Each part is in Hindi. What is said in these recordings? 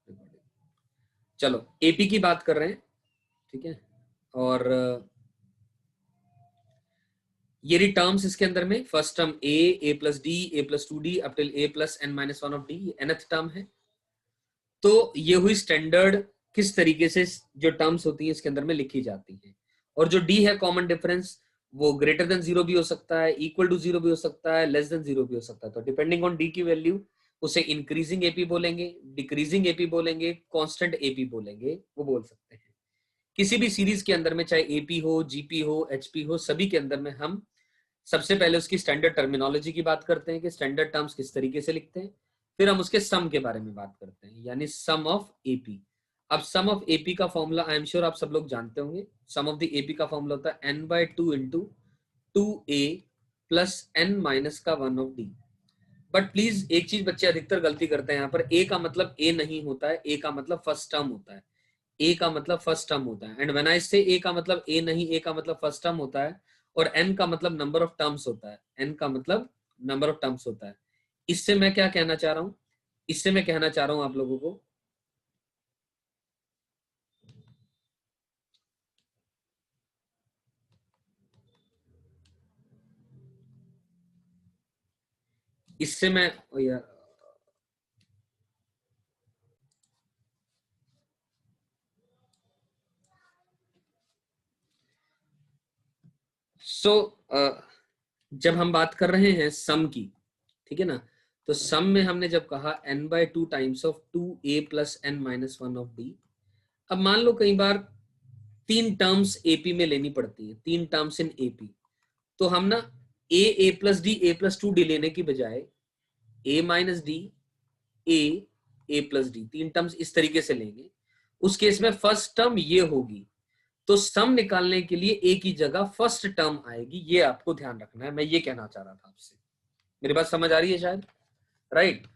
रिकॉर्डिंग। चलो एपी की बात कर रहे हैं, ठीक है, और ये रही टर्म्स इसके अंदर में। First term A plus D, A plus 2d up till A plus n minus 1 of D, ये nth टर्म है। तो ये हुई स्टैंडर्ड किस तरीके से जो टर्म्स होती है इसके अंदर में लिखी जाती है। और जो डी है कॉमन डिफरेंस, वो ग्रेटर देन 0 भी हो सकता है, इक्वल टू 0 भी हो सकता है, लेस देन 0 भी हो सकता है। तो डिपेंडिंग ऑन डी की वैल्यू उसे इंक्रीजिंग एपी बोलेंगे, डिक्रीजिंग एपी बोलेंगे, कांस्टेंट एपी बोलेंगे, वो बोल सकते हैं। किसी भी सीरीज के अंदर में, चाहे एपी हो, जीपी हो, एचपी हो, सभी के अंदर में हम सबसे पहले उसकी स्टैंडर्ड टर्मिनोलॉजी की बात करते हैं कि स्टैंडर्ड टर्म्स किस तरीके से लिखते हैं। फिर हम उसके सम के बारे में बात करते हैं, यानी सम ऑफ एपी। अब सम ऑफ एपी का फॉर्मूला आई एम श्योर आप सब लोग जानते होंगे। सम ऑफ द एपी का फॉर्मूला होता है n/2 into 2a plus n minus का 1 ऑफ डी। बट प्लीज एक चीज बच्चे अधिकतर गलती करते हैं यहाँ पर, ए का मतलब ए नहीं होता है, ए का मतलब फर्स्ट टर्म होता है। ए का मतलब फर्स्ट टर्म होता है। एंड व्हेन आई से ए का मतलब ए नहीं, ए का मतलब फर्स्ट टर्म होता है, और एन का मतलब नंबर ऑफ टर्म्स होता है। एन का मतलब नंबर ऑफ टर्म्स होता है। इससे मैं क्या कहना चाह रहा हूं, इससे मैं कहना चाह रहा हूं आप लोगों को, इससे मैं यार जब हम बात कर रहे हैं सम की, ठीक है ना, तो सम में हमने जब कहा n/2 times of 2a plus n minus 1 of D. अब मान लो कई बार 3 टर्म्स एपी में लेनी पड़ती है, 3 टर्म्स इन एपी, तो हम ना ए प्लस डी, ए प्लस 2d लेने की बजाय ए माइनस डी, ए प्लस डी, 3 टर्म्स इस तरीके से लेंगे। उस केस में फर्स्ट टर्म ये होगी, तो सम निकालने के लिए ए की जगह फर्स्ट टर्म आएगी। ये आपको ध्यान रखना है, मैं ये कहना चाह रहा था आपसे। मेरी बात समझ आ रही है शायद, राइट?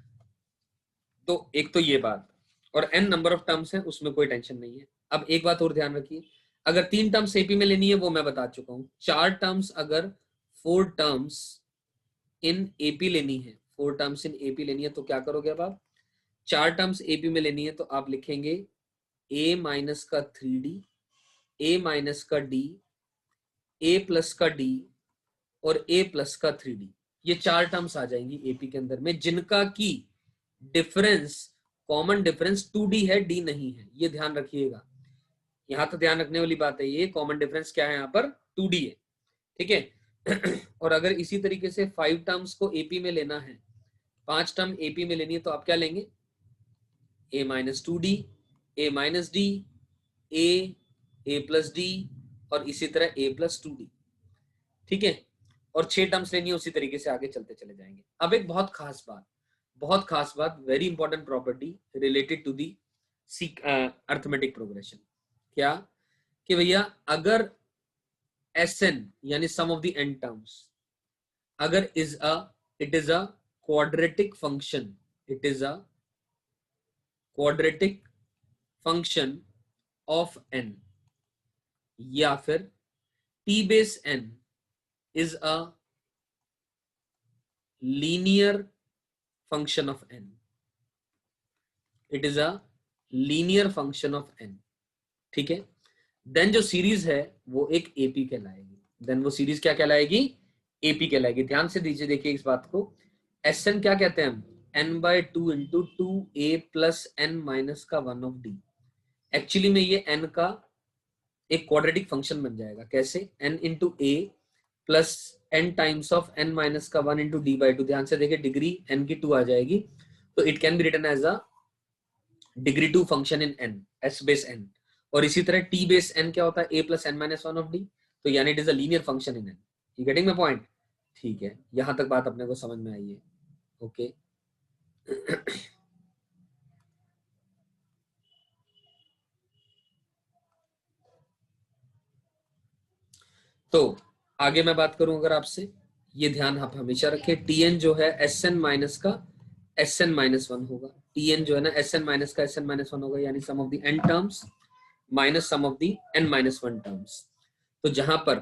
तो एक तो ये बात, और n नंबर ऑफ टर्म्स है, उसमें कोई टेंशन नहीं है। अब एक बात और ध्यान रखिए, अगर 3 टर्म्स एपी में लेनी है वो मैं बता चुका हूं। 4 टर्म्स, अगर 4 टर्म्स इन एपी लेनी है, 4 टर्म्स इन एपी लेनी है, तो क्या करोगे अब आप? 4 टर्म्स एपी में लेनी है तो आप लिखेंगे a माइनस का 3d, a माइनस का d, a प्लस का d और a प्लस का 3d। ये 4 टर्म्स आ जाएंगी एपी के अंदर में, जिनका की डिफरेंस, कॉमन डिफरेंस 2d है, d नहीं है। ये ध्यान रखिएगा, यहां तो ध्यान रखने वाली बात है। ये कॉमन डिफरेंस क्या है यहाँ पर? 2d है, ठीक है। और अगर इसी तरीके से 5 टर्म्स को एपी में लेना है, 5 टर्म एपी में लेनी है, तो आप क्या लेंगे? a minus 2d, a minus D, a plus D और इसी तरह a प्लस 2d, ठीक है। और 6 टर्म्स लेनी है, उसी तरीके से आगे चलते चले जाएंगे। अब एक बहुत खास बात, बहुत खास बात, very important property related to the arithmetic progression. क्या? कि भैया अगर Sn यानी sum of the n terms अगर it is a quadratic function, it is a quadratic function of n, या फिर t base n is a linear function of n, it is a linear function of n, ठीक है। देन जो सीरीज है वो एक एपी कहलाएगी, देन वो सीरीज क्या कहलाएगी? एपी कहलाएगी। ध्यान से दीजिए, देखिए इस बात को, Sn क्या कहते हैं हम? n/2 into 2a plus n minus का 1 ऑफ डी। एक्चुअली में ये n का एक क्वाड्रेटिक फंक्शन बन जाएगा। कैसे? n into a plus n times of n minus का 1 इंटू d/2। ध्यान से देखिए, डिग्री n की 2 आ जाएगी, तो it can be written as a degree 2 function in n, s base n। और इसी तरह t बेस n क्या होता है? a plus n minus 1 of d, तो यानी it is a linear function in n। You getting my point? ठीक है, यहां तक बात अपने को समझ में आई है, ओके। तो आगे मैं बात करूं अगर आपसे, ये ध्यान आप हमेशा रखें, tn जो है Sn माइनस का Sn माइनस 1 होगा। tn जो है ना Sn माइनस का Sn माइनस 1 होगा, यानी sum of the n terms minus sum of the n minus 1 terms. तो जहां पर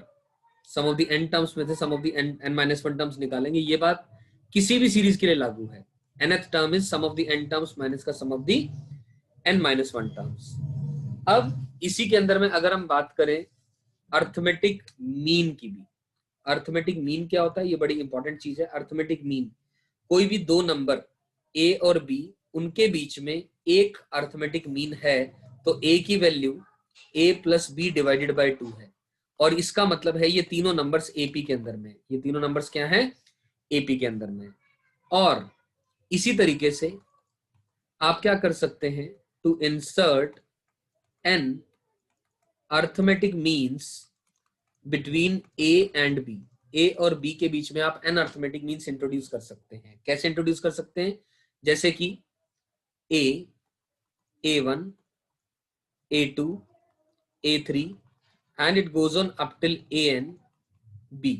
sum of the n terms में से sum of the n minus 1 terms निकालेंगे, ये बात किसी भी सीरीज के लिए लागू है। nth term is sum of the n terms minus का sum of the n-1 terms. अब इसी के अंदर में अगर हम बात करें अर्थमेटिक मीन की भी, अर्थमेटिक मीन क्या होता है, ये बड़ी इंपॉर्टेंट चीज है। अर्थमेटिक मीन, कोई भी दो नंबर a और b, उनके बीच में एक अर्थमेटिक मीन है, तो a की value a plus B divided by 2 है। और इसका मतलब है ये तीनों नंबर्स एपी के अंदर में, ये तीनों नंबर्स क्या हैं, एपी के अंदर में। और इसी तरीके से आप क्या कर सकते हैं, to insert an arithmetic means between A and B, A और बी के बीच में आप एन अर्थमेटिक मीन्स इंट्रोड्यूस कर सकते हैं। कैसे इंट्रोड्यूस कर सकते हैं, जैसे कि ए, A1, A2, A3 and it goes on up till AN B।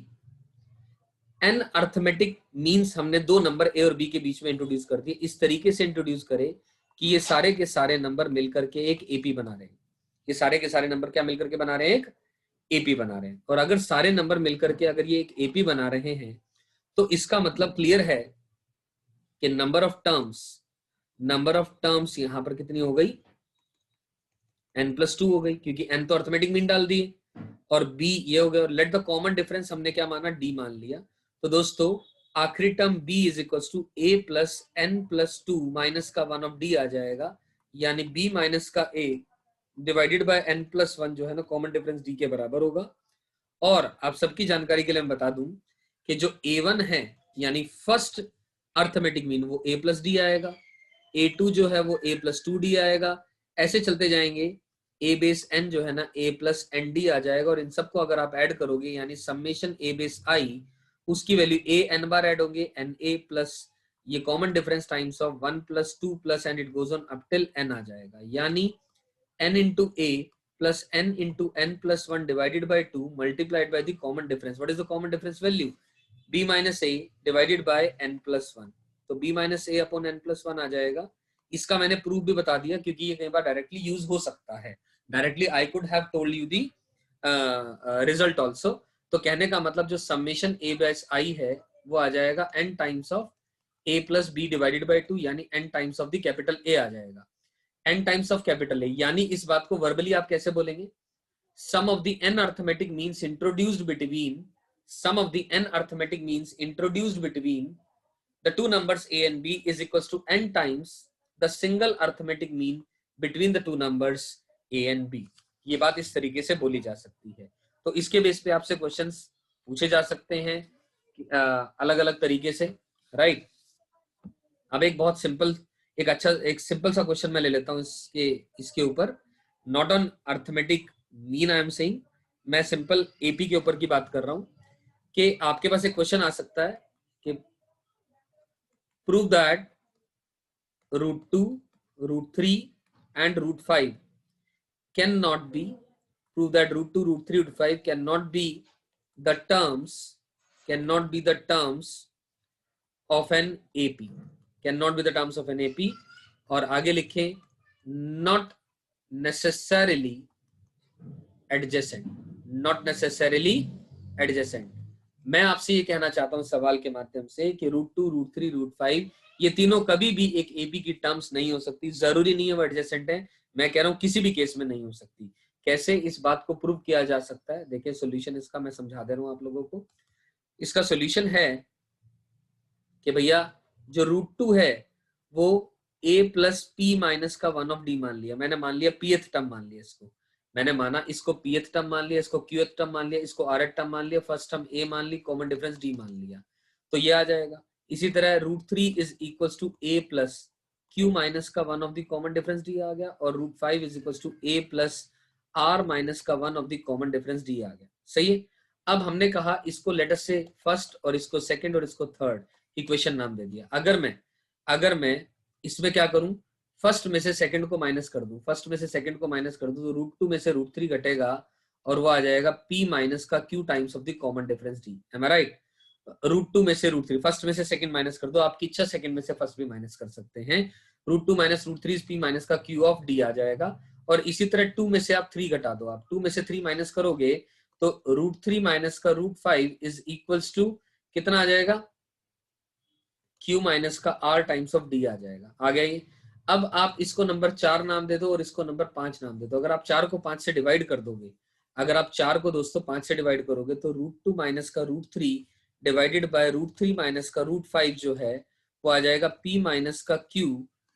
An arithmetic means हमने दो नंबर ए और बी के बीच में इंट्रोड्यूस कर दिए। इस तरीके से इंट्रोड्यूस करें कि ये सारे के सारे नंबर मिलकर के एक एपी बना रहे हैं। ये सारे के सारे नंबर क्या मिलकर के बना रहे हैं, एक एपी बना रहे हैं। और अगर सारे नंबर मिलकर के अगर ये एक एपी बना रहे हैं तो इसका मतलब क्लियर है कि नंबर ऑफ टर्म्स यहां पर कितनी हो गई, n+2 हो गई, क्योंकि n तो अर्थमेटिक मीन डाल दिए और b ये हो गया। और लेट द कॉमन डिफरेंस हमने क्या माना, d मान लिया। तो दोस्तों आखिरी term b is equal to a plus n+2 minus का 1 ऑफ d आ जाएगा, यानी b माइनस का a डिवाइडेड बाय n+1 जो है ना, कॉमन डिफरेंस d के बराबर होगा। और आप सबकी जानकारी के लिए मैं बता दूं कि जो a1 है यानी फर्स्ट अर्थमेटिक मीन वो a प्लस डी आएगा, a2 जो है वो a प्लस 2d आएगा, ऐसे चलते जाएंगे, a बेस n जो है ना a प्लस एन डी आ जाएगा। और इन सबको अगर आप ऐड करोगे यानी समेशन a बेस i, उसकी value a n bar add होंगे, एन a प्लस ये common difference times of 1 plus 2 plus and it goes on up till n आ जाएगा, यानी n into a plus n into n+1 divided by 2 multiplied by the common difference. What is the common difference value? b minus a divided by n+1। तो b minus a upon n+1 आ जाएगा। इसका मैंने प्रूफ भी बता दिया क्योंकि ये कई बार डायरेक्टली यूज हो सकता है। Directly I could have told you the result also. तो कहने का मतलब जो समेशन a बाय i है वो आ जाएगा n times of a plus B divided by 2, यानी n times of the capital a आ जाएगा, n times of capital A. यानी इस बात को वर्बली आप कैसे बोलेंगे, sum of the n arithmetic means introduced between, sum of the n arithmetic means introduced between the two numbers a and b is equals to n times the single arithmetic mean between the two numbers a and b। ये बात इस तरीके से बोली जा सकती है। तो इसके बेस पे आपसे क्वेश्चंस पूछे जा सकते हैं अलग अलग तरीके से, राइट। अब एक बहुत सिंपल, एक सिंपल सा क्वेश्चन मैं ले लेता हूँ इसके ऊपर, not on arithmetic mean I am saying, मैं सिंपल एपी के ऊपर की बात कर रहा हूँ कि आपके पास एक क्वेश्चन आ सकता है कि prove that √2, √3 and √5 can not be, prove that √2, √3, √5 can not be the terms of an AP, can not be the terms of an AP. और आगे लिखें not necessarily adjacent, not necessarily adjacent. मैं आपसे ये कहना चाहता हूं सवाल के माध्यम से कि √2, √3, √5 ये तीनों कभी भी एक एपी की टर्म्स नहीं हो सकती। जरूरी नहीं है वो एडजेसेंट है, मैं कह रहा हूं किसी भी केस में नहीं हो सकती। कैसे इस बात को प्रूव किया जा सकता है, देखिए सोल्यूशन इसका मैं समझा दे रहा हूं आप लोगों को। इसका सोल्यूशन है कि भैया जो √2 है वो a प्लस पी माइनस का 1 ऑफ डी मान लिया, मैंने मान लिया pth टर्म मान लिया इसको, मैंने माना इसको pth टर्म मान लिया, इसको qth टर्म मान लिया, इसको rth टर्म मान लिया, फर्स्ट टर्म a मान ली, कॉमन डिफरेंस d मान लिया, तो ये आ जाएगा। इसी तरह √3 is equals to a plus q minus का 1 of the common difference d आ गया, और √5 is equals to a plus r minus का 1 of the common difference d आ गया। सही है। अब हमने कहा इसको लेट अस से फर्स्ट और इसको सेकंड और इसको थर्ड इक्वेशन नाम दे दिया। अगर मैं इसमें क्या करूं, फर्स्ट में से सेकंड को माइनस कर दूं, फर्स्ट में से सेकंड को माइनस कर दूं तो √2 में से √3 घटेगा और वो आ जाएगा p माइनस का q times of the common difference d। Am I right. √2 में से √3, फर्स्ट में से सेकंड माइनस कर दो, आपकी इच्छा सेकंड में से फर्स्ट भी माइनस कर सकते हैं। √2 माइनस √3 p माइनस का q ऑफ d आ जाएगा। और इसी तरह 2 में से आप 3 घटा दो, आप 2 में से 3 माइनस करोगे तो √3 माइनस का √5 इज इक्वल्स टू कितना आ जाएगा, q माइनस का r टाइम्स ऑफ d आ जाएगा। आ गया ये। अब आप इसको नंबर 4 नाम दे दो और इसको नंबर 5 नाम दे दो। अगर आप 4 को 5 से डिवाइड कर दोगे, अगर आप 4 को दोस्तों 5 से डिवाइड करोगे तो √2 माइनस का √3 डिवाइडेड बाय √3 माइनस का √5 जो है वो आ जाएगा p माइनस का q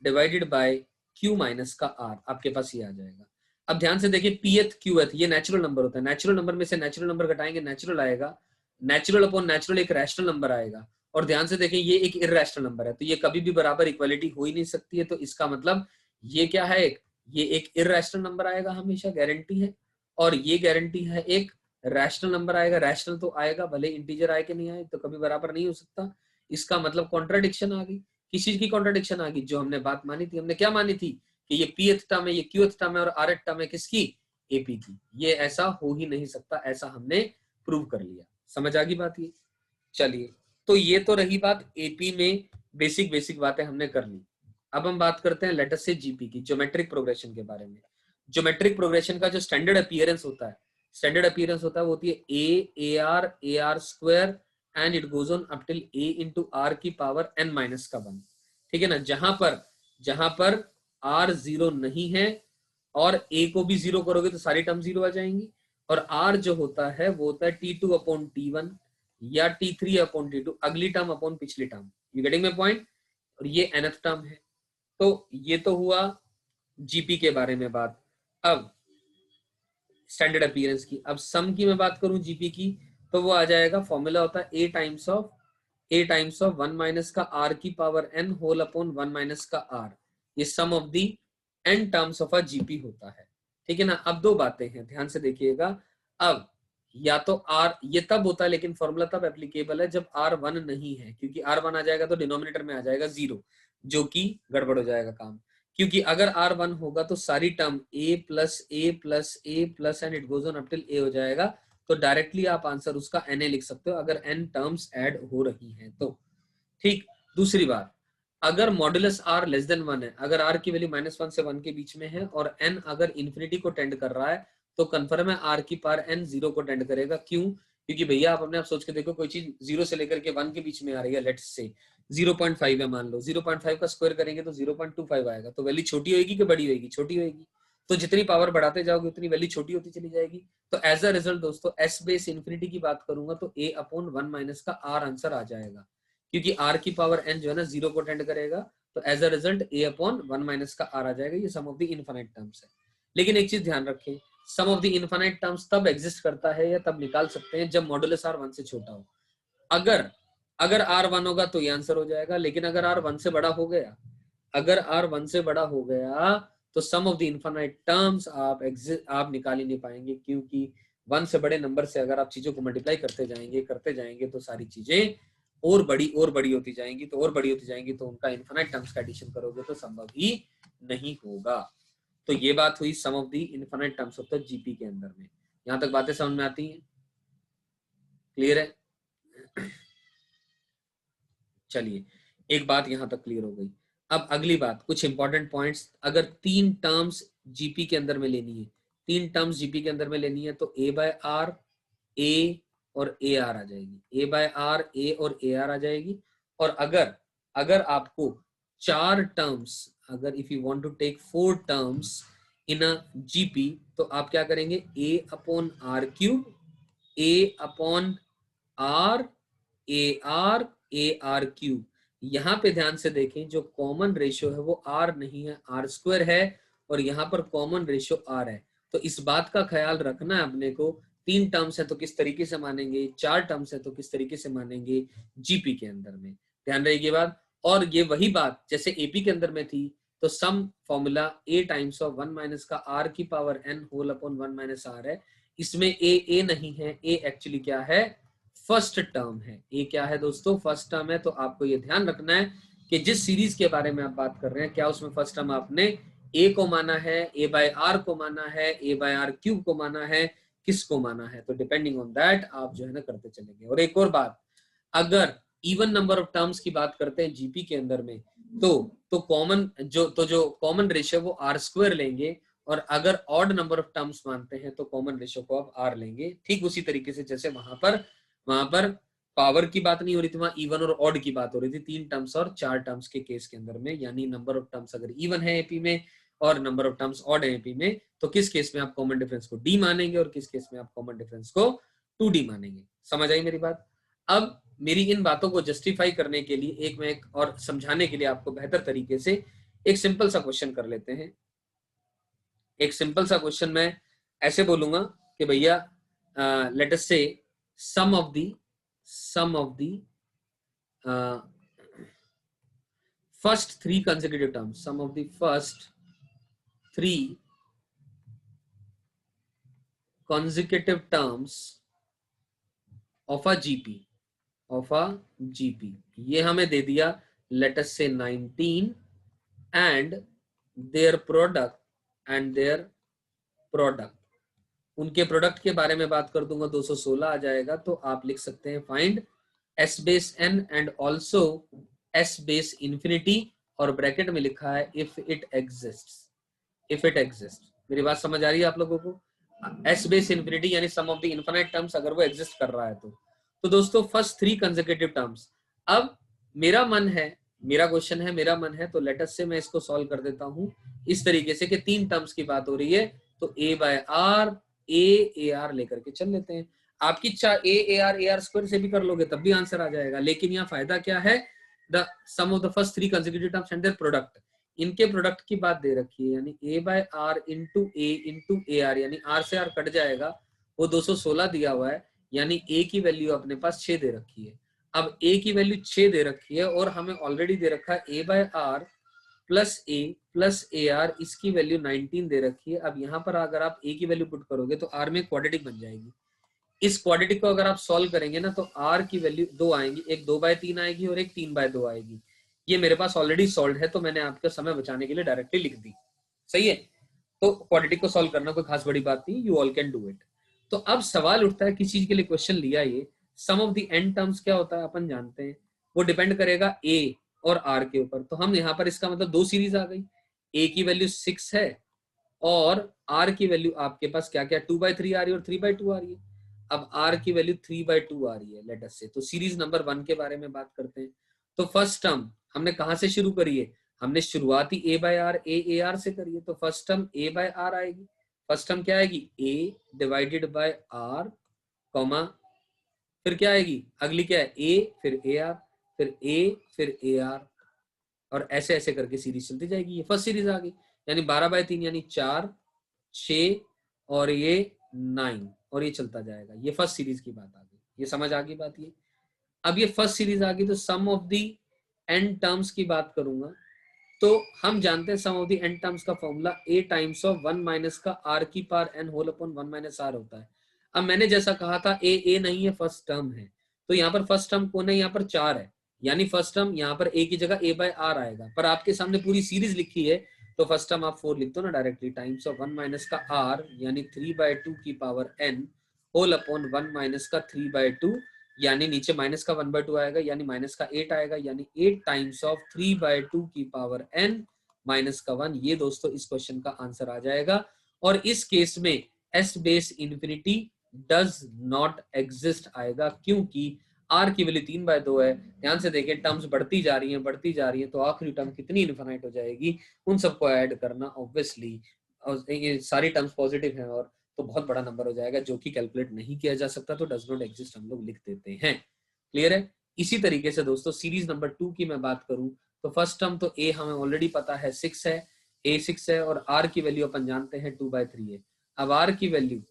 divided by q minus का r। आपके पास ये आ जाएगा। अब ध्यान से देखिए pth qth ये नेचुरल नंबर होता है। नेचुरल नंबर में से नेचुरल नंबर घटाएंगे नेचुरल आएगा, नेचुरल अपॉन नेचुरल एक रैशनल नंबर आएगा। और ध्यान से देखें ये एक इर्रेशनल नंबर है, तो ये कभी भी बराबर इक्वालिटी हो ही नहीं सकती है। तो इसका मतलब ये क्या है, ये एक इर्रेशनल नंबर आएगा हमेशा, गारंटी है। और ये गारंटी है एक रैशनल नंबर आएगा। रैशनल तो आएगा भले इंटीजर आए कि नहीं आए, तो कभी बराबर नहीं हो सकता। इसका मतलब कॉन्ट्राडिक्शन आ गई। किस चीज की कॉन्ट्राडिक्शन आ गई? जो हमने बात मानी थी। हमने क्या मानी थी कि ये pth टर्म है, ये qth टर्म है और rth टर्म है किसकी? AP की। ये ऐसा हो ही नहीं सकता, ऐसा हमने प्रूव कर लिया। समझ आ गई बात ये? चलिए, तो ये तो रही बात एपी में बेसिक बातें हमने कर ली। अब हम बात करते हैं लेट अस से जीपी की, ज्योमेट्रिक प्रोग्रेशन के बारे में। ज्योमेट्रिक प्रोग्रेशन का जो स्टैंडर्ड अपीयरेंस होता है, वो होती है a r square and it goes on up till a into r की पावर n माइनस का 1। ठीक है ना? जहां पर r 0 नहीं है और a को भी 0 करोगे तो सारी टर्म 0 आ जाएंगी। और r जो होता है वो होता है t2 अपॉन t1 या t3 अपॉन t2, अगली टर्म अपॉन पिछली term. You getting my point? और ये nth टर्म है। तो ये तो हुआ जीपी के बारे में बात। अब स्टैंडर्ड अपीयरेंस की, अब सम की मैं बात करूं जीपी की, तो वो आ जाएगा, फॉर्मूला होता है a टाइम्स ऑफ 1 माइनस का r की power n whole upon 1 minus का r। ये sum of the n terms of a GP होता है। ठीक है ना? अब दो बातें हैं, ध्यान से देखिएगा। अब या तो r ये तब होता है, लेकिन फॉर्मूला तब एप्लीकेबल है जब r1 नहीं है, क्योंकि r1 आ जाएगा तो डिनोमिनेटर में आ जाएगा 0, जो कि गड़बड़ हो जाएगा काम। क्योंकि अगर r1 होगा तो सारी term a plus a plus a plus and it goes on up till a हो जाएगा। तो डायरेक्टली आप आंसर उसका na लिख सकते हो अगर n टर्म्स ऐड हो रही हैं तो। ठीक। दूसरी बात, अगर मॉडुलस r लेस देन 1 है, अगर r की वैल्यू -1 से 1 के बीच में है और n अगर इन्फिनिटी को टेंड कर रहा है, तो कंफर्म है r की पावर n 0 को टेंड करेगा। क्यों? क्योंकि भैया आप अपने आप सोच के देखो, कोई चीज 0 से लेकर के 1 के बीच में आ रही है, लेट्स से 0.5 है मान लो, 0.5 का स्क्वायर करेंगे तो 0.25 आएगा। तो वैल्यू छोटी होगी कि बड़ी होगी? छोटी होगी। तो जितनी पावर बढ़ाते जाओगे उतनी वैल्यू छोटी होती चली जाएगी। तो एज अ रिजल्ट दोस्तों s बेस इन्फिनिटी की बात करूंगा तो a अपॉन 1 माइनस का r आंसर आ जाएगा, क्योंकि r की पावर n जो है ना 0 को टेंड करेगा। तो as a result a upon 1 minus का r आ जाएगा। ये sum of the infinite terms है। लेकिन एक चीज ध्यान रखें, sum of the infinite terms तब एग्जिस्ट करता है या तब निकाल सकते हैं जब मॉडुलस r 1 से छोटा हो। अगर r 1 होगा तो ये आंसर हो जाएगा, लेकिन अगर r 1 से बड़ा हो गया, अगर r 1 से बड़ा हो गया तो sum of the infinite terms आप निकाल ही नहीं पाएंगे, क्योंकि 1 से बड़े नंबर से अगर आप चीजों को मल्टीप्लाई करते जाएंगे तो सारी चीजें और बड़ी होती जाएंगी, तो और बड़ी होती जाएंगी, तो उनका इनफाइनाइट टर्म्स का एडिशन करोगे तो संभव ही नहीं होगा। तो ये बात हुई sum of the infinite terms of the GP के अंदर में। यहां तक बातें समझ में आती हैं? क्लियर है? चलिए, एक बात यहां तक क्लियर हो गई। अब अगली बात, कुछ इंपॉर्टेंट पॉइंट्स। अगर 3 टर्म्स जीपी के अंदर में लेनी है, 3 टर्म्स जीपी के अंदर में लेनी है, तो a बाय आर, ए और ए आर आ जाएगी। a बाय आर, ए और ए आर आ जाएगी। और अगर आपको 4 टर्म्स, अगर if you want to take 4 terms in a GP, तो आप क्या करेंगे? a upon r cube, a upon r, a r cube. यहाँ पे ध्यान से देखें, जो कॉमन रेशियो है वो आर नहीं है, आर स्क्वायर है, और यहाँ पर कॉमन रेशियो आर है। तो इस बात का ख्याल रखना है अपने को, 3 टर्म्स है तो किस तरीके से मानेंगे, 4 टर्म्स है तो किस तरीके से मानेंगे जीपी के अंदर में। ध्यान रहेगी बात। और ये वही बात जैसे एपी के अंदर में थी, तो sum formula a times of 1 minus का r की power n whole upon 1 minus r है। इसमें a नहीं है, a एक्चुअली क्या है? फर्स्ट टर्म है। ए क्या है दोस्तों? फर्स्ट टर्म है। तो आपको ये ध्यान रखना है कि जिस सीरीज के बारे में आप बात कर रहे हैं, क्या उसमें फर्स्ट टर्म आपने ए को माना है, ए बाय आर को माना है, ए बाय आर क्यूब को माना है, किसको माना है? तो डिपेंडिंग ऑन दैट आप जो है ना करते चलेंगे। और एक और बात, अगर इवन नंबर ऑफ टर्म्स की बात करते हैं जीपी के अंदर में, तो कॉमन रेशियो वो आर स्क्वायर लेंगे, और अगर ऑड नंबर ऑफ टर्म्स मानते हैं तो कॉमन रेशियो को आप आर लेंगे। ठीक उसी तरीके से जैसे वहां पर पावर की बात नहीं हो रही थी, वहां इवन और ऑड की बात हो रही थी, 3 टर्म्स और 4 टर्म्स के केस के अंदर में, यानी नंबर ऑफ टर्म्स अगर इवन है एपी में और नंबर ऑफ टर्म्स ऑड है एपी में, तो किस केस में आप कॉमन डिफरेंस को डी मानेंगे और किस केस में आप कॉमन डिफरेंस को 2d मानेंगे। समझ आई मेरी बात? अब मेरी इन बातों को जस्टिफाई करने के लिए एक मैं एक और समझाने के लिए आपको बेहतर तरीके से एक सिंपल सा क्वेश्चन कर लेते हैं। एक सिंपल सा क्वेश्चन मैं ऐसे बोलूंगा कि भैया लेट अस से sum of the first 3 consecutive terms, sum of the first 3 consecutive terms of a GP ये हमें दे दिया let us say 19 and their product उनके प्रोडक्ट के बारे में बात कर दूंगा 216 आ जाएगा। तो आप लिख सकते हैं find s base n and also s base infinity और ब्रैकेट में लिखा है इफ इट एग्जिस्ट। मेरी बात समझ आ रही है आप लोगों को? s बेस इंफिनिटी यानी sum of the infinite terms अगर वो एग्जिस्ट कर रहा है तो दोस्तों फर्स्ट 3 कंसेक्यूटिव टर्म्स। अब मेरा क्वेश्चन है, मेरा मन है तो लेट अस से मैं इसको सॉल्व कर देता हूं इस तरीके से कि 3 टर्म्स की बात हो रही है तो a by r a r लेकर के चल लेते हैं। आपकी इच्छा ए आर स्क्वायर से भी कर लोगे तब भी आंसर आ जाएगा, लेकिन यहाँ फायदा क्या है, the sum of the first 3 consecutive terms and their product, इनके प्रोडक्ट की बात दे रखी है, यानी A by R into A R, यानी आर से आर कट जाएगा, वो 216 दिया हुआ है, यानी ए की वैल्यू अपने पास 6 दे रखी है। अब ए की वैल्यू 6 दे रखी है और हमें ऑलरेडी दे रखा है A by R plus A R, इसकी वैल्यू 19 दे रखी है। अब यहाँ पर अगर आप ए की वैल्यू पुट करोगे तो आर में क्वाड्रेटिक बन जाएगी। इस क्वाड्रेटिक को अगर आप सॉल्व करेंगे ना तो आर की वैल्यू 2 आएंगी, एक 2/3 आएगी और एक 3/2 आएगी। ये मेरे पास ऑलरेडी सॉल्व है तो मैंने आपका समय बचाने के लिए डायरेक्टली लिख दी। सही है, तो क्वाड्रेटिक को सॉल्व करना कोई खास बड़ी बात नहीं, you all can do it. तो अब सवाल उठता है किस चीज के लिए क्वेश्चन लिया, ये sum of the n terms क्या होता है अपन जानते हैं, वो डिपेंड करेगा ए और आर के ऊपर। तो हम यहाँ पर इसका मतलब 2 सीरीज आ गई, ए की वैल्यू 6 है और आर की वैल्यू आपके पास क्या क्या 2/3 आ रही है और 3/2 आ रही है। अब आर की वैल्यू 3/2 आ रही है लेट अस से, तो सीरीज नंबर 1 के बारे में बात करते हैं। तो फर्स्ट टर्म हमने कहां से शुरू करी है, हमने शुरुआती a by r a r से करी है, तो first term a by r आएगी। फर्स्ट टर्म क्या आएगी, a divided by r comma, फिर क्या आएगी अगली, क्या है ए फिर ए आर फिर ए आर, और ऐसे ऐसे करके सीरीज चलती जाएगी। ये फर्स्ट सीरीज आ गई, यानी 12/3 यानी 4 6 और ये 9 और ये चलता जाएगा। ये फर्स्ट सीरीज की बात आ गई, ये समझ आ गई बात ये। अब ये फर्स्ट सीरीज आ गई तो sum of the n terms की बात करूंगा तो हम जानते हैं sum of the n terms का formula a times of 1 minus का r की power n whole upon 1 minus r होता है। अब मैंने जैसा कहा था a नहीं है, फर्स्ट टर्म है, तो यहाँ पर फर्स्ट टर्म कौन है, यहाँ पर 4 है, यानी फर्स्ट टर्म यहाँ पर a की जगह a बाय r आएगा। पर आपके सामने पूरी सीरीज लिखी है तो फर्स्ट टर्म आप 4 लिख दो ना डायरेक्टली, टाइम्स ऑफ 1 माइनस का r यानी 3/2 की power n whole upon 1 minus का 3/2, यानी नीचे माइनस का 1/2 आएगा, यानी माइनस का 8 आएगा, यानी 8 टाइम्स ऑफ 3/2 की पावर n माइनस का 1। ये दोस्तों इस क्वेश्चन का आंसर आ जाएगा। और इस केस में s base infinity does not exist आएगा, क्योंकि r की वैल्यू 3/2 है। ध्यान से देखें, टर्म्स बढ़ती जा रही है, तो आखिरी टर्म कितनी इनफिनाइट हो जाएगी, उन सबको ऐड करना ऑब्वियसली, ये सारी टर्म्स पॉजिटिव हैं और तो बहुत बड़ा नंबर हो जाएगा जो कि कैलकुलेट नहीं किया जा सकता, तो डज नॉट एग्जिस्ट हम लोग लिख देते हैं। क्लियर है? इसी तरीके से दोस्तों सीरीज नंबर 2 की मैं बात करूं तो फर्स्ट टर्म तो ए हमें ऑलरेडी पता है 6 है, ए 6 है और आर की वैल्यू अपन जानते हैं 2/3 है। अब आर की वैल्यू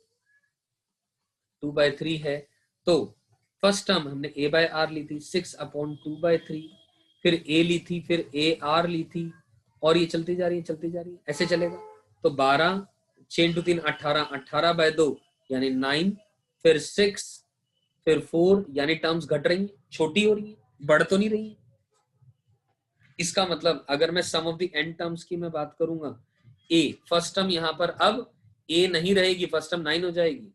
2/3 है तो फर्स्ट टर्म हमने a बाय आर ली थी 6 अपॉन 2/3, फिर a ली थी, फिर a r ली थी, और ये चलती जा रही है, ऐसे चलेगा। तो 12 6 × 3 18, 18/2 यानी 9, फिर 6 फिर 4, यानी टर्म्स घट रही है, छोटी हो रही है, बढ़ तो नहीं रही है। इसका मतलब अगर मैं सम ऑफ द एन टर्म्स की मैं बात करूंगा, a फर्स्ट टर्म यहाँ पर अब a नहीं रहेगी, फर्स्ट टर्म 9 हो जाएगी,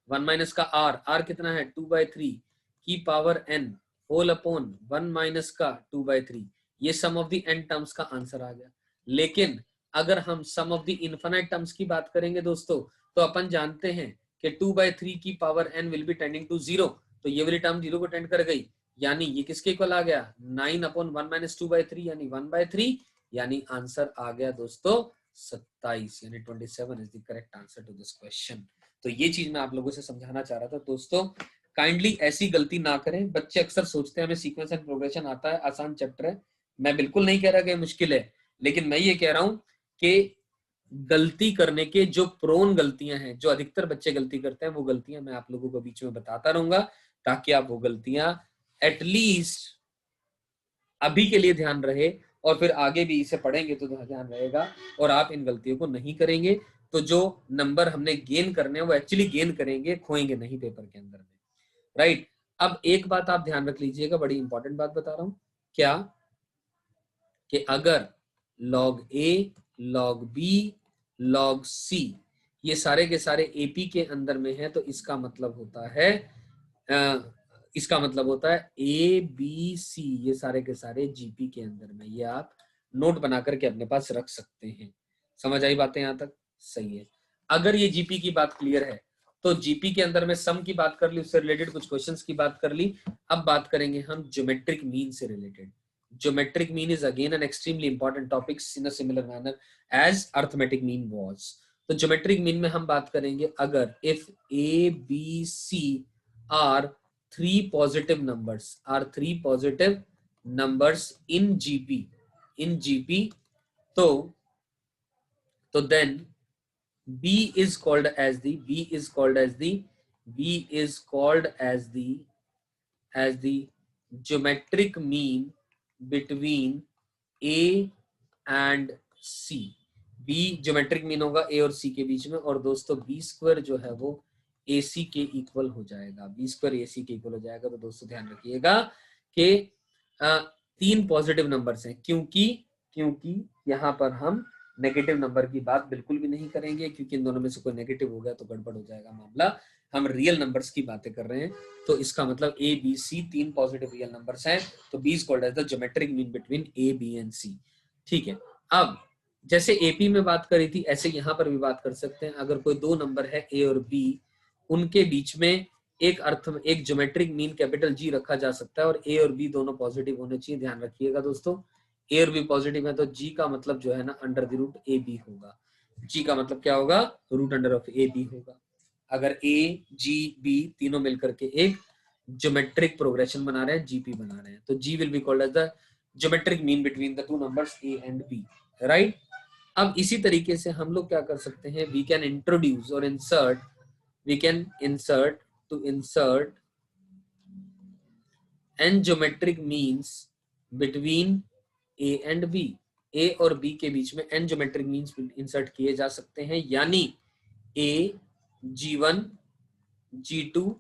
1 माइनस का r कितना है 2/3 की power n whole upon 1 minus का 2/3, ये sum of the n terms का आंसर आ गया। लेकिन अगर हम sum of the infinite terms की बात करेंगे दोस्तों, तो अपन जानते हैं कि 2/3 की power n will be tending to 0, तो ये वाली टर्म 0 को टेंड कर गई, यानी ये किसके इक्वल आ गया 9/1 - 2/3 यानी 1/3, यानी आंसर आ गया दोस्तों 27, यानी 27 is the correct answer to this question. तो ये चीज मैं आप लोगों से समझाना चाह रहा था दोस्तों। काइंडली ऐसी गलती ना करें। बच्चे अक्सर सोचते हैं हमें सीक्वेंस एंड प्रोग्रेशन आता है, आसान चैप्टर है। मैं बिल्कुल नहीं कह रहा कि मुश्किल है, लेकिन मैं ये कह रहा हूं कि गलती करने के जो प्रोन गलतियां हैं, जो अधिकतर बच्चे गलती करते हैं, वो गलतियां मैं आप लोगों को बीच में बताता रहूंगा, ताकि आप वो गलतियां एटलीस्ट अभी के लिए ध्यान रहे, और फिर आगे भी इसे पढ़ेंगे तो ध्यान रहेगा और आप इन गलतियों को नहीं करेंगे। तो जो नंबर हमने गेन करने हैं वो एक्चुअली गेन करेंगे, खोएंगे नहीं पेपर के अंदर में, राइट। अब एक बात आप ध्यान रख लीजिएगा, बड़ी इंपॉर्टेंट बात बता रहा हूं, क्या कि अगर log A, log B, log C ये सारे के सारे AP के अंदर में है, तो इसका मतलब होता है ABC, ये सारे के सारे GP के अंदर में। ये आप नोट बना करके अपने पास रख सकते हैं। समझ आई बातें यहां तक? सही है। अगर ये GP की बात क्लियर है, तो GP के अंदर में सम की बात कर ली, उससे रिलेटेड कुछ क्वेश्चंस की बात कर ली। अब बात करेंगे हम ज्योमेट्रिक मीन से related. Geometric mean is again an extremely important topic in a similar manner as arithmetic mean was. तो geometric mean में हम बात करेंगे, अगर if A, B, C are three positive numbers in GP, तो then B is called as the geometric mean between A and C। B geometric mean होगा A और C के बीच में, और दोस्तों B स्क्वायर जो है वो AC के इक्वल हो जाएगा। B स्क्वायर AC के इक्वल हो जाएगा। तो दोस्तों ध्यान रखिएगा कि 3 पॉजिटिव नंबर्स हैं, क्योंकि यहाँ पर हम नेगेटिव नंबर की बात बिल्कुल भी नहीं करेंगे, क्योंकि इन दोनों में से कोई नेगेटिव हो गया तो गड़बड़ हो जाएगा मामला। हम रियल नंबर्स की बातें कर रहे हैं, तो इसका मतलब A, B, C 3 positive real numbers हैं, तो B is called as the geometric mean between A, B and C। ठीक है। अब जैसे AP में बात करी थी, ऐसे यहाँ पर भी बात कर सकते हैं। अगर कोई दो नंबर है A और B, उनके बीच में एक अर्थ में एक ज्योमेट्रिक मीन कैपिटल G रखा जा सकता है, और A और B दोनों पॉजिटिव होने चाहिए। ध्यान रखिएगा दोस्तों, A और B पॉजिटिव है तो G का मतलब जो है ना अंडर द रूट AB होगा। G का मतलब क्या होगा? रूट अंडर ऑफ AB होगा। अगर A, G, B तीनों मिलकर के एक ज्योमेट्रिक प्रोग्रेशन बना रहे हैं, GP बना रहे हैं, तो G will be called as the geometric mean between the two numbers A and B, right. अब इसी तरीके से हम लोग क्या कर सकते हैं, वी कैन इंट्रोड्यूस और insert n geometric means between A and B। A और B के बीच में n ज्योमेट्रिक मीन्स इंसर्ट किए जा सकते हैं, यानी A, G1, G2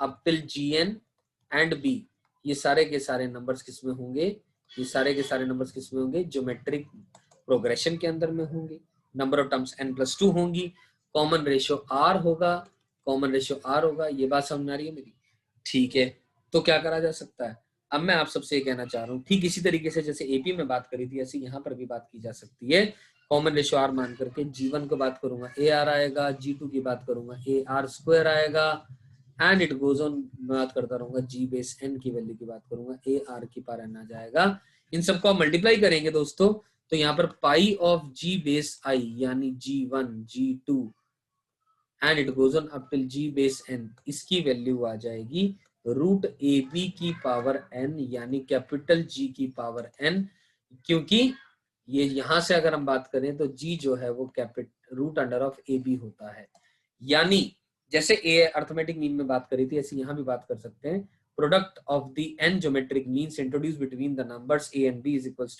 up till Gn and B, ये सारे के सारे नंबर्स किसमें होंगे? ये सारे के सारे नंबर्स किसमें होंगे? ज्योमेट्रिक प्रोग्रेशन के अंदर में होंगे। नंबर ऑफ टर्म्स n+2 होंगी, कॉमन रेशियो r होगा। ये बात समझ आ रही है मेरी? ठीक है। तो क्या करा जा सकता है? अब मैं आप सबसे ये कहना चाह रहा हूँ, ठीक इसी तरीके से जैसे AP में बात करी थी, ऐसे यहाँ पर भी बात की जा सकती है। कॉमन रेशियो r मान करके G1 को बात करूंगा AR आएगा, G2 की बात करूंगा AR² आएगा, एंड इट गोज ऑन। बात करता रहूंगा G बेस n की वैल्यू की बात करूंगा, AR की पावर n आ जाएगा। इन सबको आप मल्टीप्लाई करेंगे दोस्तों, तो यहाँ पर पाई ऑफ G बेस I यानी G1, G2 and it goes on up till G base n, इसकी वैल्यू आ जाएगी रूट AB की पावर n, यानी कैपिटल G की पावर n। क्योंकि ये यहां से अगर हम बात करें तो G जो है वो capital root under of AB होता है। यानी जैसे A अर्थमेटिक मीन में बात करी थी, ऐसे यहां भी बात कर सकते हैं। Product of the n geometric means introduce between the numbers A and B is equals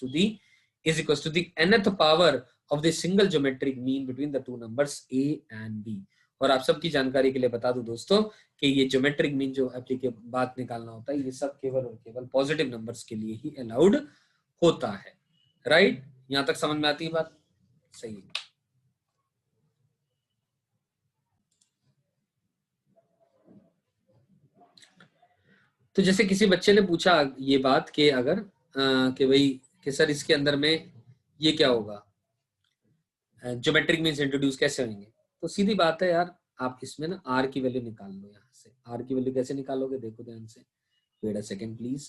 to the nth power of the single geometric mean between the two numbers A and B। और आप सबकी जानकारी के लिए बता दूं दोस्तों कि ये ज्योमेट्रिक मीन जो एप्लीकेबल बात निकालना होता है, ये सब केवल और केवल पॉजिटिव नंबर्स के लिए ही अलाउड होता है, राइट। यहां तक समझ में आती है बात? सही है। तो जैसे किसी बच्चे ने पूछा ये बात कि अगर कि भाई कि सर इसके अंदर में ये क्या होगा, ज्योमेट्रिक मीन्स इंट्रोड्यूस कैसे होंगे? तो सीधी बात है यार, आप इसमें ना आर की वैल्यू निकाल लो। यहाँ से आर की वैल्यू कैसे निकालोगे, देखो ध्यान से, वेट अ सेकेंड प्लीज।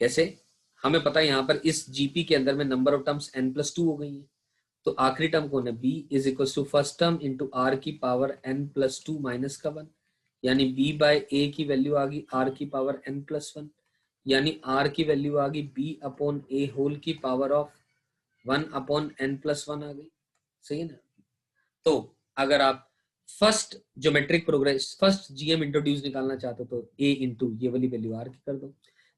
कैसे, हमें पता है यहाँ पर इस जीपी के अंदर में नंबर ऑफ टर्म्स n+2 हो गई है, तो आखिरी टर्म कौन है, b is equal to first term into r की पावर n+2 माइनस का 1, यानी b बाय ए की वैल्यू आ गई आर की पावर n+1, यानी आर की वैल्यू आ गई b अपॉन ए होल की पावर ऑफ 1 अपॉन n+1 आ गई। सही है ना। तो अगर आप first geometric progress, first GM introduce निकालना चाहते हो तो a इंटू ये वाली वैल्यू आर की कर दो,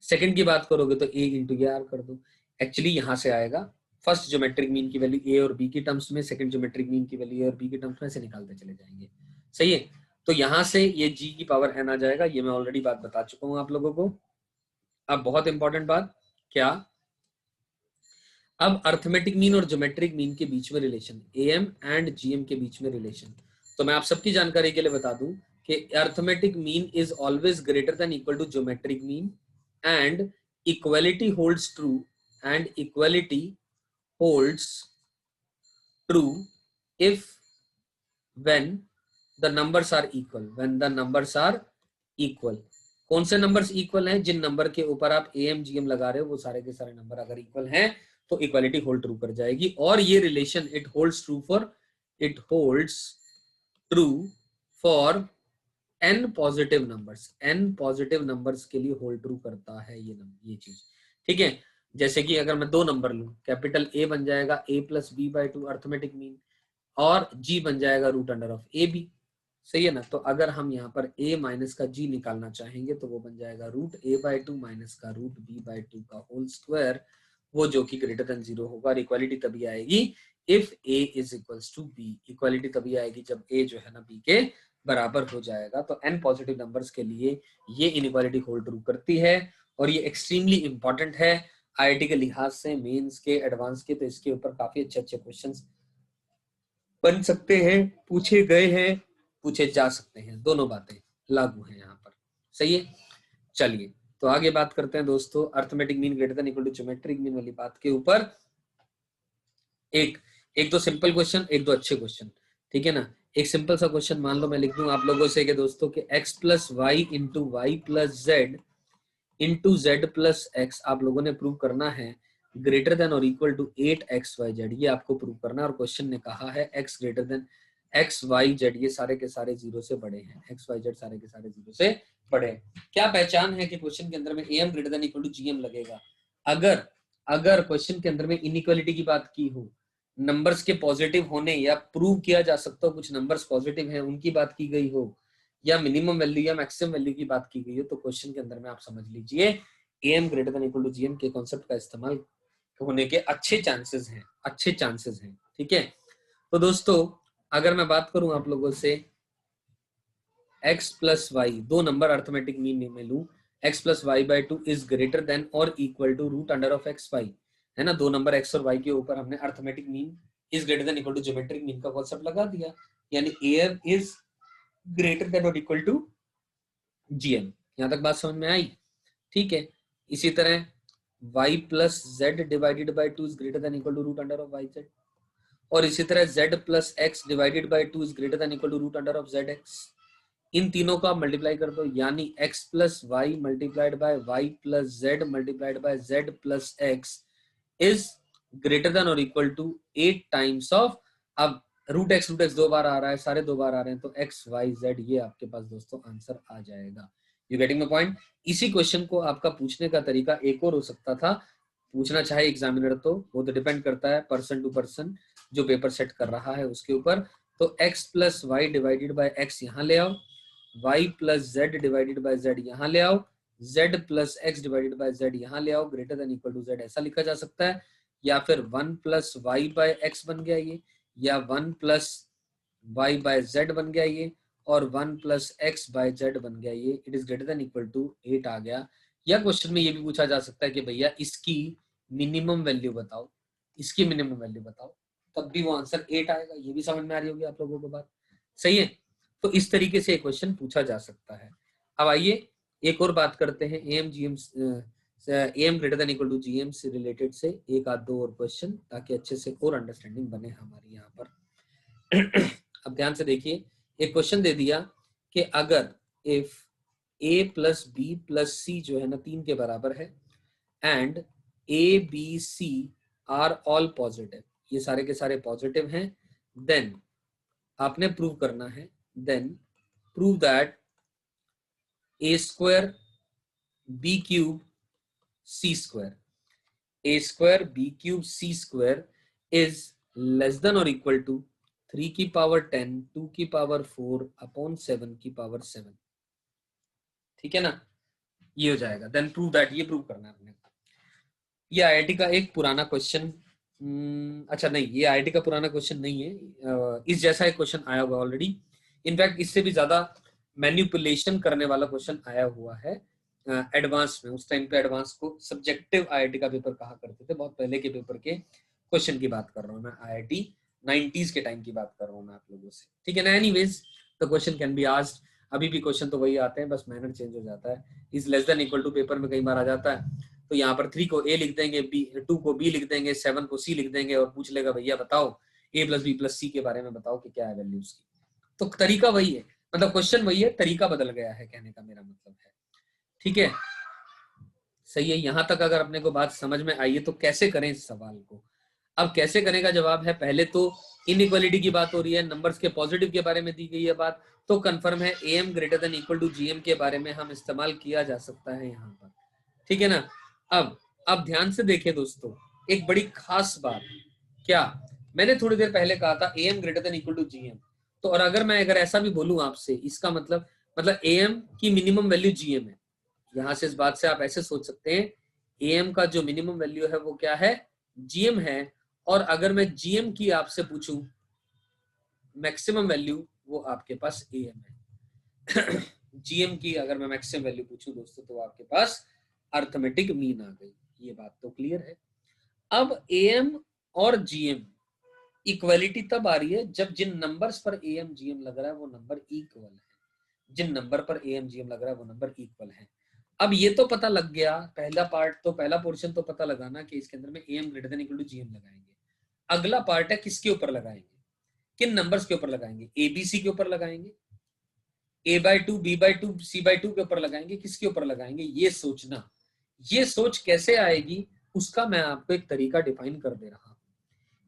सेकंड की बात करोगे तो a इंटू ये आर कर दो। एक्चुअली यहां से आएगा फर्स्ट ज्योमेट्रिक मीन की वैल्यू a और b की टर्म्स में, सेकंड ज्योमेट्रिक मीन की वैल्यू a और b की टर्म्स में, से निकालते चले जाएंगे। सही है। तो यहां से ये g की पावर n आ जाएगा, ये मैं ऑलरेडी बात बता चुका हूं आप लोगों को। अब बहुत इंपॉर्टेंट बात क्या, अब अर्थमेटिक मीन और ज्योमेट्रिक मीन के बीच में रिलेशन, एएम एंड जीएम के बीच में रिलेशन। तो मैं आप सबकी जानकारी के लिए बता दूं कि arithmetic mean is always greater than equal to geometric mean and equality holds true, and equality holds true if when the numbers are equal, when the numbers are equal. कौन से नंबर्स इक्वल हैं, जिन नंबर के ऊपर आप एएम जीएम लगा रहे हो वो सारे के सारे नंबर अगर इक्वल हैं तो इक्वालिटी होल्ड ट्रू कर जाएगी। और ये relation it holds true for n positive numbers, n positive numbers के लिए होल्ड ट्रू करता है ये चीज। ठीक है। जैसे कि अगर मैं दो नंबर लूं, कैपिटल ए बन जाएगा a+b/2 अर्थमेटिक मीन, और g बन जाएगा √(ab). सही है ना। तो अगर हम यहाँ पर a माइनस का g निकालना चाहेंगे तो वो बन जाएगा √a/2 माइनस का √b/2 का होल स्क्वायर, वो जो कि ग्रेटर देन 0 होगा। और इक्वालिटी तभी आएगी if a is equals to b, equality तभी आएगी जब a जो है ना b के बराबर हो जाएगा। तो n पॉजिटिव नंबर्स के लिए ये इनइक्वालिटी होल्ड ट्रू करती है, और ये एक्सट्रीमली इंपॉर्टेंट है आईआईटी के लिहाज से, मेंस के, एडवांस के। तो इसके ऊपर काफी अच्छे अच्छे क्वेश्चंस बन सकते हैं, पूछे गए हैं, पूछे जा सकते हैं, दोनों बातें लागू हैं यहाँ पर। सही है। चलिए तो आगे बात करते हैं दोस्तों arithmetic mean greater than equal to geometric mean वाली बात के ऊपर। एक दो सिंपल क्वेश्चन, एक दो अच्छे क्वेश्चन। ठीक है ना। एक सिंपल सा क्वेश्चन मान लो मैं लिख दूं आप लोगों से कि दोस्तों के x+y into y plus z into z plus x आप लोगों ने प्रूव करना है ग्रेटर देन और इक्वल टू 8xyz। ये आपको प्रूव करना है, और क्वेश्चन ने कहा है x ग्रेटर देन xyz, ये सारे के सारे 0 से बड़े हैं, xyz सारे के सारे 0 से बड़े हैं। क्या पहचान है कि क्वेश्चन के अंदर में am greater than equal to gm लगेगा। अगर क्वेश्चन के अंदर में इनइक्वालिटी की बात की हो, नंबर्स के पॉजिटिव होने या प्रूव किया जा सकता हो कुछ नंबर्स पॉजिटिव हैं उनकी बात की गई हो, या मिनिमम वैल्यू या मैक्सिमम वैल्यू की बात की गई हो, तो क्वेश्चन के अंदर में आप समझ लीजिए AM greater than equal to GM के कॉन्सेप्ट का इस्तेमाल होने के अच्छे चांसेस हैं, अच्छे चांसेस हैं। ठीक है। तो दोस्तों अगर मैं बात करूं आप लोगों से x+y, दो नंबर अर्थमेटिक मीन में लूं, x+y/2 इज ग्रेटर देन और इक्वल टू √(xy), है ना। दो नंबर x और y के ऊपर हमने arithmetic mean is greater than equal to geometric mean का कॉन्सेप्ट लगा दिया, यानी am इज ग्रेटर देन और इक्वल टू gm। यहां तक बात समझ में आई। ठीक है। इसी तरह y plus z divided by 2 is greater than equal to √(yz), और इसी तरह z plus x divided by 2 is greater than equal to √(zx। इन तीनों को आप मल्टीप्लाई कर दो, यानी x plus y multiplied by y plus z multiplied by z plus x is greater than और इक्वल टू 8 टाइम्स ऑफ, अब √x दो बार आ रहा है, सारे दो बार आ रहे हैं, तो x y z ये आपके पास दोस्तों आंसर आ जाएगा। You getting my point. इसी क्वेश्चन को आपका पूछने का तरीका एक और हो सकता था, पूछना चाहे एग्जामिनर तो वो तो डिपेंड करता है पर्सन टू पर्सन जो पेपर सेट कर रहा है उसके ऊपर। तो x plus y divided by x यहाँ ले आओ, y plus z divided by z यहाँ ले आओ, z plus x divided by z यहाँ ले आओ, greater than equal to z ऐसा लिखा जा सकता है, या फिर 1 प्लस वाई बाय एक्स बन गया ये, या 1 प्लस वाई बाय जेड बन गया ये, और 1 प्लस एक्स बाय जेड बन गया ये, it is greater than equal to 8 आ गया। या क्वेश्चन में ये भी पूछा जा सकता है कि भैया इसकी मिनिमम वैल्यू बताओ, इसकी मिनिमम वैल्यू बताओ, तब भी वो आंसर 8 आएगा। ये भी समझ में आ रही होगी आप लोगों को बात। सही है। तो इस तरीके से क्वेश्चन पूछा जा सकता है। अब आइए एक और बात करते हैं AM GM, AM greater than equal to GM से रिलेटेड से एक आध दो और क्वेश्चन, ताकि अच्छे से और अंडरस्टैंडिंग बने हमारी यहाँ पर। अब ध्यान से देखिए एक क्वेश्चन दे दिया कि अगर if a plus B plus C जो है ना 3 के बराबर है and A B C are all positive, ये सारे के सारे पॉजिटिव हैं, देन आपने प्रूव करना है, then prove that a square b cube c square, a square b cube c square is less than और इक्वल टू 3 की पावर 10 2 की पावर 4 अपॉन 7 की पावर 7। ठीक है ना, ये हो जाएगा। देन प्रूव दैट, ये प्रूव करना है अपने को। ये आईआईटी का एक पुराना क्वेश्चन, अच्छा नहीं, ये आईआईटी का पुराना क्वेश्चन नहीं है, इस जैसा एक क्वेश्चन आया हुआ ऑलरेडी। इनफैक्ट इससे भी ज्यादा मैनिपुलेशन करने वाला क्वेश्चन आया हुआ है एडवांस में। उस टाइम पे एडवांस को सब्जेक्टिव आईआईटी का पेपर कहा करते थे, बहुत पहले के पेपर के क्वेश्चन की बात कर रहा हूँ मैं, आईआईटी 90s के टाइम की बात कर रहा हूँ मैं आप लोगों से। ठीक है ना, anyways the question can be asked, अभी भी क्वेश्चन तो वही आते हैं, बस मैनर चेंज हो जाता है। Is less than equal to paper में कई बार आ जाता है, तो यहाँ पर 3 को ए लिख देंगे, बी 2 को बी लिख देंगे, 7 को सी लिख देंगे और पूछ लेगा भैया बताओ ए प्लस बी प्लस सी के बारे में बताओ कि क्या है वैल्यू उसकी। तो तरीका वही है, मतलब क्वेश्चन वही है, तरीका बदल गया है, कहने का मेरा मतलब है। ठीक है, सही है। यहां तक अगर अपने को बात समझ में आई है तो कैसे करें इस सवाल को। अब कैसे करें का जवाब है, पहले तो इनइक्वालिटी की बात हो रही है, नंबर्स के पॉजिटिव के बारे में दी गई है बात, तो कंफर्म है am greater than equal to gm के बारे में हम इस्तेमाल किया जा सकता है यहाँ पर। ठीक है ना। अब ध्यान से देखिए दोस्तों, एक बड़ी खास बात, क्या मैंने थोड़ी देर पहले कहा था am greater than equal to gm, तो और अगर ऐसा भी बोलूं आपसे, इसका मतलब am की मिनिमम वैल्यू gm है। यहां से इस बात से आप ऐसे सोच सकते हैं am का जो मिनिमम वैल्यू है वो क्या है, gm है। और अगर मैं gm की आपसे पूछूं मैक्सिमम वैल्यू, वो आपके पास am है। gm की अगर मैं मैक्सिमम वैल्यू पूछूं दोस्तों, तो आपके पास अर्थमेटिक मीन आ गई। ये बात तो क्लियर है। अब am और gm इक्वलिटी तब आ रही है जब जिन नंबर्स पर am gm लग रहा है वो नंबर इक्वल है, जिन नंबर पर am gm लग रहा है वो नंबर इक्वल है। अब ये तो पता लग गया, पहला पार्ट तो, पहला पोर्शन तो पता लगाना कि इसके अंदर में am greater than equal to gm लगाएंगे। अगला पार्ट है किसके ऊपर लगाएंगे, किन नंबर्स के ऊपर लगाएंगे, abc के ऊपर लगाएंगे, a/2 b/2 c/2 के ऊपर लगाएंगे, किसके ऊपर लगाएंगे, ये सोचना। ये सोच कैसे आएगी उसका मैं आपको एक तरीका डिफाइन कर दे रहा हूं।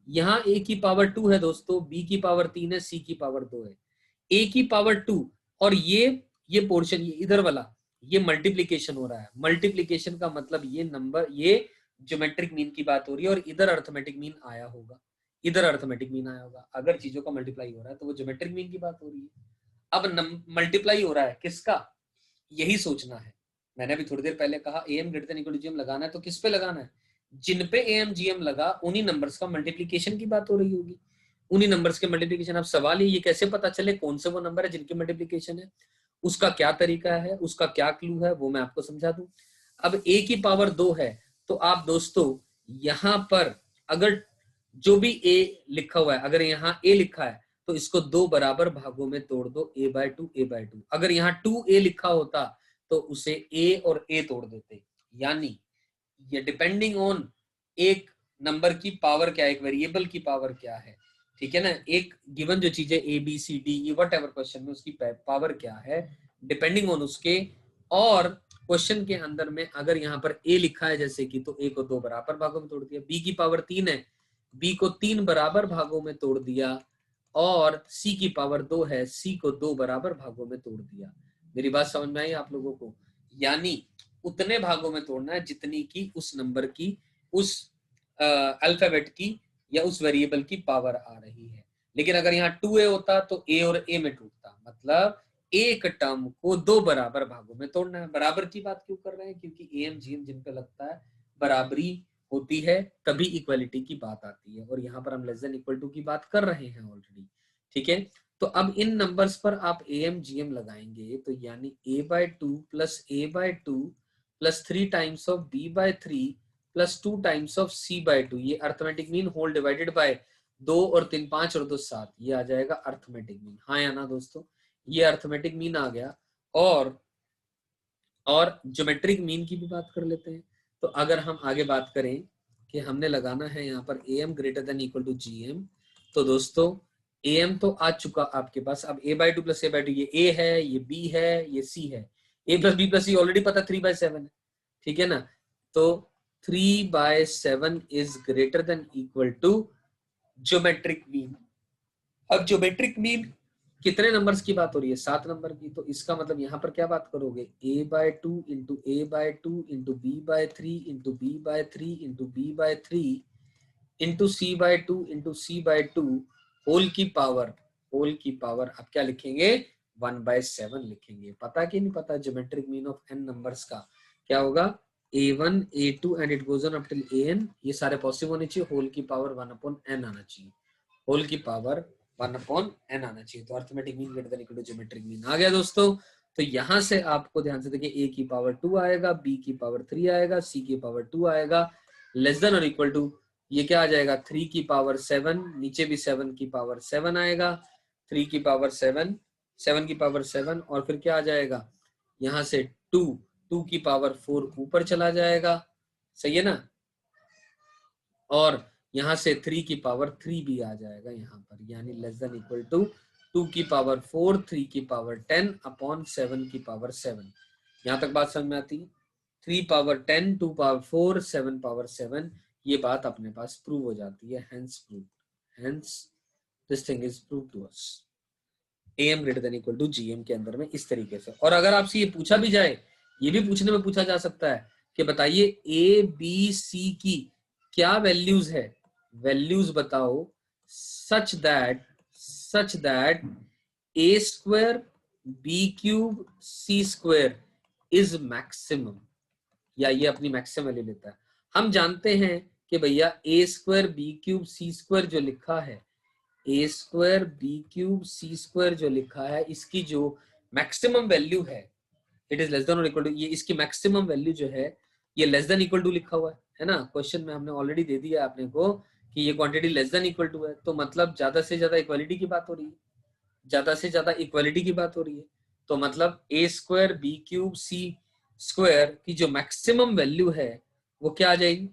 यहाँ a की पावर 2 है दोस्तों, b की पावर 3 है, c की पावर 2 है, a की पावर 2 और ये पोर्शन, ये इधर वाला, ये मल्टीप्लीकेशन हो रहा है। मल्टीप्लीकेशन का मतलब ये नंबर, ये ज्योमेट्रिक मीन की बात हो रही है, और इधर अर्थमेटिक मीन आया होगा, इधर अर्थमेटिक मीन आया होगा। अगर चीजों का मल्टीप्लाई हो रहा है तो वो ज्योमेट्रिक मीन की बात हो रही है। अब मल्टीप्लाई हो रहा है किसका, यही सोचना है। मैंने भी थोड़ी देर पहले कहा am greater than equal to gm लगाना है, तो किस पे लगाना है, जिन पे am gm लगा उन्हीं नंबर्स का मल्टीप्लीकेशन की बात हो रही होगी, उन्हीं नंबर्स के मल्टीप्लीकेशन। अब सवाल ये कैसे पता चले कौन से वो नंबर है जिनके मल्टीप्लीकेशन है, उसका क्या तरीका है, उसका क्या क्लू है, वो मैं आपको समझा दूं। अब a की पावर 2 है, तो आप दोस्तों यहां पर अगर जो भी a लिखा हुआ है, अगर यहाँ a लिखा है तो इसको 2 बराबर भागों में तोड़ दो, a/2 a/2। अगर यहाँ 2a लिखा होता तो उसे a और a तोड़ देते। यानी ये डिपेंडिंग ऑन एक नंबर की पावर क्या है, एक वेरिएबल की पावर क्या है, ठीक है ना, एक गिवन जो चीज है a B c d e whatever question में उसकी पावर क्या है, डिपेंडिंग ऑन उसके। और क्वेश्चन के अंदर में अगर यहाँ पर a लिखा है जैसे कि, तो a को 2 बराबर भागों में तोड़ दिया, b की पावर 3 है, b को 3 बराबर भागों में तोड़ दिया, और c की पावर 2 है, c को 2 बराबर भागों में तोड़ दिया। मेरी बात समझ में आई आप लोगों को, यानी उतने भागों में तोड़ना है जितनी की उस नंबर की, उस अल्फाबेट की या उस वेरिएबल की पावर आ रही है। लेकिन अगर यहाँ 2a होता तो a और a में टूटता, मतलब एक टर्म को 2 बराबर भागों में तोड़ना है। बराबर की बात क्यों कर रहे हैं, क्योंकि am gm जिन पे लगता है बराबरी होती है तभी इक्वालिटी की बात आती है, और यहाँ पर हम लेस देन इक्वल टू की बात कर रहे हैं ऑलरेडी। ठीक है, तो अब इन नंबर्स पर आप am gm लगाएंगे, तो यानी a/2 plus a/2 plus 3 times of b/3 plus 2 times of c/2, ये arithmetic mean whole divided by 2 और 3 5 और 2 7, ये आ जाएगा अर्थमेटिक मीन। हाँ या ना दोस्तों, ये अर्थमेटिक मीन आ गया। और ज्योमेट्रिक मीन की भी बात कर लेते हैं। तो अगर हम आगे बात करें कि हमने लगाना है यहाँ पर am greater than equal to gm, तो दोस्तों am तो आ चुका आपके पास, अब a/2 प्लस a/2, ये a है, ये b है, ये c है, a plus b plus c already पता 3/7 है, ठीक है ना। तो 3/7 is greater than equal to geometric mean. अब ज्योमेट्रिक मीन कितने नंबर्स की बात हो रही है, 7 नंबर की, तो इसका मतलब यहाँ पर क्या बात करोगे, a/2 into a/2 into b/3 into b/3 into b/3 into c/2 into c/2 whole की पावर अब क्या लिखेंगे, 1/7 लिखेंगे। पता कि नहीं पता geometric mean of n numbers का क्या होगा, a1 a2 and it goes on up till an, ये सारे पॉसिबल होने चाहिए, होल की पावर 1/n आना चाहिए, होल की पावर 1/n आना चाहिए। तो arithmetic mean greater than equal to geometric mean आ गया दोस्तों। तो यहां से आपको ध्यान से देखिए, a की पावर 2 आएगा, b की पावर 3 आएगा, c की पावर 2 आएगा, लेस देन और इक्वल टू ये क्या आ जाएगा, 3 की पावर 7, नीचे भी 7 की पावर 7 आएगा, 3 की पावर 7, 7 की पावर 7, और फिर क्या आ जाएगा, यहां से 2 की पावर 4 ऊपर चला जाएगा, सही है ना, और यहां से 3 की पावर 3 भी आ जाएगा यहाँ पर, यानी लेस देन इक्वल टू 2 की पावर 4, 3 की पावर 10 अपॉन 7 की पावर 7। यहां तक बात समझ में आती है, 3 पावर 10, 2 पावर 4, 7 पावर 7, ये बात अपने पास प्रूव हो जाती है, hence prove, hence this thing is prove to us, am greater than equal to gm के अंदर में इस तरीके से। और अगर आपसे ये पूछा भी जाए, ये भी पूछने में पूछा जा सकता है कि बताइए a b c की क्या वैल्यूज है, वैल्यूज बताओ such that a square b cube c square is maximum, या ये अपनी मैक्सिमम वैल्यू लेता है। हम जानते हैं कि भैया a square b cube c square जो लिखा है, a square b cube c square जो लिखा है, इसकी जो मैक्सिमम वैल्यू है, इट इज लेस देन और इक्वल टू, ये इसकी मैक्सिमम वैल्यू जो है ये लेस देन इक्वल टू लिखा हुआ है ना, क्वेश्चन में हमने ऑलरेडी दे दिया आपने को कि ये quantity less than equal to है, तो मतलब ज्यादा से ज्यादा इक्वालिटी की बात हो रही है, ज्यादा से ज्यादा इक्वालिटी की बात हो रही है, तो मतलब a square b cube c square की जो मैक्सिमम वैल्यू है वो क्या आ जाएगी,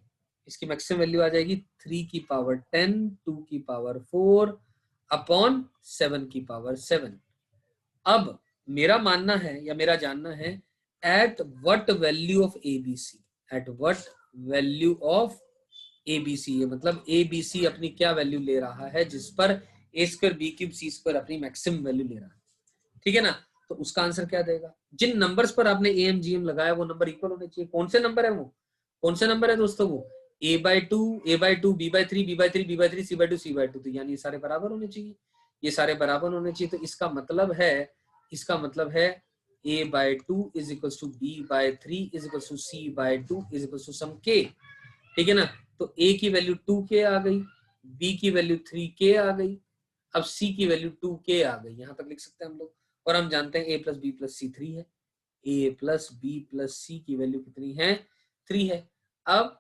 इसकी मैक्सिमम वैल्यू आ जाएगी 3 की पावर 10, 2 की पावर 4 अपॉन 7 की पावर 7। अब मेरा मानना है या मेरा जानना है, at what value of ABC, at what value of ABC, मतलब एबीसी अपनी क्या वैल्यू ले रहा है जिस पर ए square b cube c square अपनी मैक्सिमम वैल्यू ले रहा है, ठीक है ना। तो उसका आंसर क्या देगा, जिन नंबर्स पर आपने एम जीएम लगाया वो नंबर इक्वल होने चाहिए। कौन से नंबर है वो, कौन से नंबर है दोस्तों, वो a/2 a/2 b/3 b/3 b/3 c/2 c/2, तो यानी ये सारे बराबर होने चाहिए, ये सारे बराबर होने चाहिए। तो इसका मतलब है a/2 is equal to b/3 is equal to c/2 is equal to some k, ठीक है ना। तो a की वैल्यू 2k आ गई, b की वैल्यू 3k आ गई, अब c की वैल्यू 2k आ गई, यहां तक लिख सकते हैं हम लोग। और हम जानते हैं a प्लस बी प्लस सी 3 है, a प्लस बी प्लस सी की वैल्यू कितनी है, 3 है। अब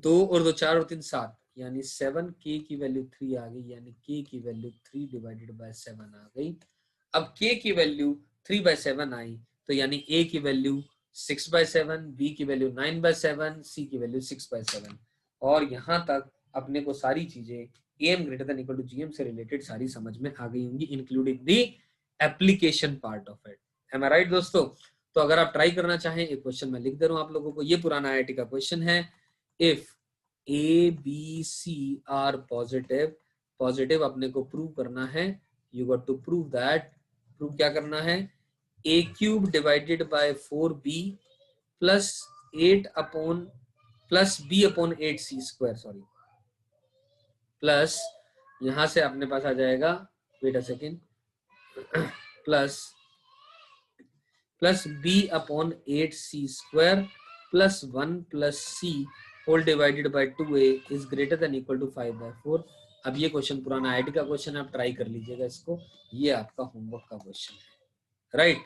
2 और 2 4 और 3 7, यानी 7k की वैल्यू 3 आ गई, यानी k की वैल्यू 3 डिवाइडेड बाय 7 आ गई। अब k की वैल्यू 3/7 आई, तो यानी a की वैल्यू 6/7, b की वैल्यू 9/7, c की वैल्यू 6/7। और यहां तक अपने को सारी चीजें am greater than equal to gm से रिलेटेड सारी समझ में आ गई होंगी, including the application part of it. Am I right दोस्तों। तो अगर आप ट्राई करना चाहें, एक क्वेश्चन मैं लिख दे रहा हूं आप लोगों को, ये पुराना आईआईटी का क्वेश्चन है, if a B C are positive, positive अपने को प्रूव करना है, you got to prove that, prove क्या करना है, a cube divided by 4b plus 8 upon plus b upon 8c square, sorry, plus यहां से अपने पास आ जाएगा, wait a second, plus b upon 8c square plus 1 plus c whole divided by 2a is greater than equal to 5/4। अब ये क्वेश्चन पुराना आईआईटी का क्वेश्चन है, आप ट्राई कर लीजिएगा इसको, ये आपका होमवर्क का क्वेश्चन है, राइट।